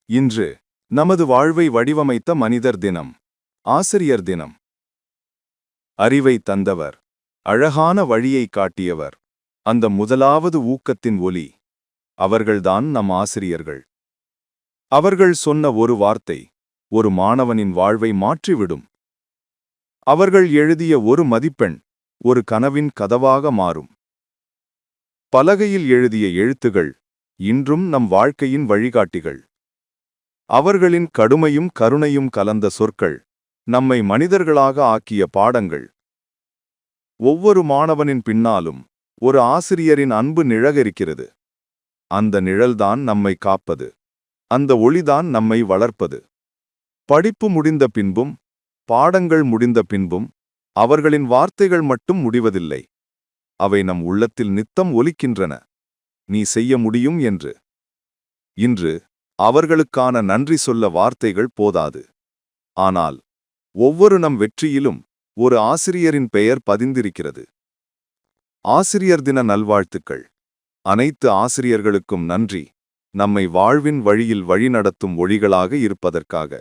இன்று நமது வாழ்வை வடிவமைத்த மனிதர் தினம், ஆசிரியர் தினம். அறிவை தந்தவர், அழகான வழியை காட்டியவர், அந்த முதலாவது ஊக்கத்தின் ஒலி. அவர்கள்தான் நம் ஆசிரியர்கள். அவர்கள் சொன்ன ஒரு வார்த்தை ஒரு மாணவனின் வாழ்வை மாற்றிவிடும். அவர்கள் எழுதிய ஒரு மதிப்பெண் ஒரு கனவின் கதவாக மாறும். பலகையில் எழுதிய எழுத்துகள் இன்றும் நம் வாழ்க்கையின் வழிகாட்டிகள். அவர்களின் கடுமையும் கருணையும் கலந்த சொற்கள் நம்மை மனிதர்களாக ஆக்கிய பாடங்கள். ஒவ்வொரு மாணவனின் பின்னாலும் ஒரு ஆசிரியரின் அன்பு நிழலிருக்கிறது. அந்த நிழல்தான் நம்மை காப்பது. அந்த ஒளிதான் நம்மை வளர்ப்பது. படிப்பு முடிந்த பின்பும், பாடங்கள் முடிந்த பின்பும் அவர்களின் வார்த்தைகள் மட்டும் முடிவதில்லை. அவை நம் உள்ளத்தில் நித்தம் ஒலிக்கின்றன, நீ செய்ய முடியும் என்று. இன்று அவர்களுக்கான நன்றி சொல்ல வார்த்தைகள் போதாது. ஆனால் ஒவ்வொரு நம் வெற்றியிலும் ஒரு ஆசிரியரின் பெயர் பதிந்திருக்கிறது. ஆசிரியர் தின நல்வாழ்த்துக்கள். அனைத்து ஆசிரியர்களுக்கும் நன்றி, நம்மை வாழ்வின் வழியில் வழிநடத்தும் ஒளிகளாக இருப்பதற்காக.